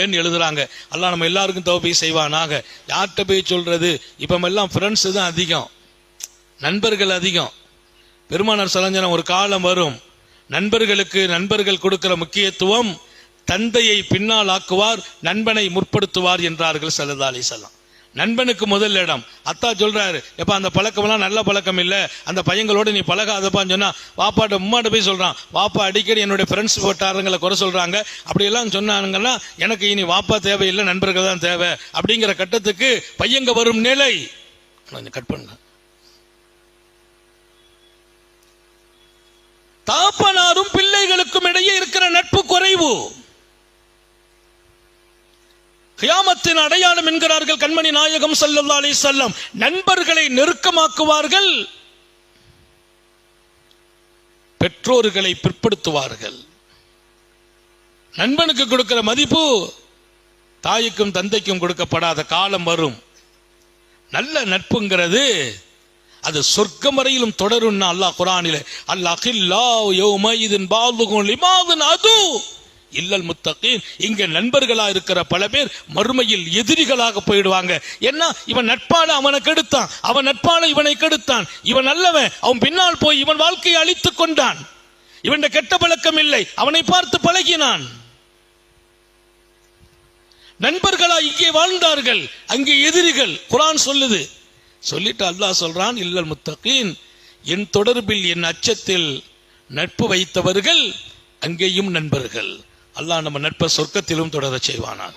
எழுதுறாங்க. அல்லாஹ் நம்ம எல்லாருக்கும் தௌபீக் செய்வானாக. யார்கிட்ட போய் சொல்றது? இப்ப எல்லாம் ஃப்ரெண்ட்ஸ் தான் அதிகம், நண்பர்கள் அதிகம். பெருமானார் ஸல்லல்லாஹு ஒரு காலம் வரும், நண்பர்கள் கொடுக்கிற முக்கியத்துவம் தந்தையை பின்னால் ஆக்குவார், நண்பனை முற்படுத்துவார் என்றார்கள் ஸல்லல்லாஹு அலைஹி வஸல்லம். நண்பனுக்கு முதல் இடம். அத்தா சொல்றாரு, எப்ப அந்த பழக்கம்லாம் நல்ல பழக்கம் இல்ல, அந்த பையங்களோட நீ பழகாதப்பான்னு சொன்னா வாப்பாட்ட உம்மாட்ட போய் சொல்றான், வாப்பா அடிக்கடி என்னுடைய ஃப்ரெண்ட்ஸ் போட்டாருங்களை குறை சொல்றாங்க, அப்படி எல்லாம் சொன்னாங்கன்னா எனக்கு இனி வாப்பா தேவையில்லை, நண்பர்கள் தான் தேவை அப்படிங்கிற கட்டத்துக்கு பையங்க வரும் நிலை. கட் பண்ணுங்க. தாப்பனாரும் பிள்ளைகளுக்கும் இடையே இருக்கிற நட்பு குறைவு கியாமத்தின் அடையாளம் என்கிறார்கள் கண்மணி நாயகம் ஸல்லல்லாஹு அலைஹி வஸல்லம். நண்பர்களை நெருக்கமாக்குவார்கள், பெற்றோர்களை பிற்படுத்துவார்கள். நண்பனுக்கு கொடுக்கிற மதிப்பு தாய்க்கும் தந்தைக்கும் கொடுக்கப்படாத காலம் வரும். நல்ல நட்புங்கிறது அது சொர்க்கம் வரையிலும் தொடரும். அல்லாஹ் குர்ஆனிலே அல் அகில்லாஹு யௌமைதின் பாதுகும் லிமாதின் அது இல்லல் முத்தகீன். இங்க நண்பர்களா இருக்கிற பல பேர் மறுமையில் எதிரிகளாக போயிடுவாங்க. என்ன, இவன் நட்பால அவனை கெடுத்தான், அவன் நட்பால இவனை கெடுத்தான், இவன் நல்லவன், அவன் பின்னால் போய் இவன் வாழ்க்கையை அழித்துக் கொண்டான், இவன் கெட்ட பழக்கம் இல்லை, அவனை பார்த்து பழகினான். நண்பர்களா இங்கே வாழ்ந்தார்கள், அங்கே எதிரிகள். குர்ஆன் சொல்லுது. சொல்லிட்டு அல்லாஹ் சொல்றான், இல்லல் முத்தகீன், என் தொடர்பில் என் அச்சத்தில் நட்பு வைத்தவர்கள் அங்கேயும் நண்பர்கள். அல்லாஹ் நம்ம நட்பை சொர்க்கத்திலும் தொடர செய்வானான்.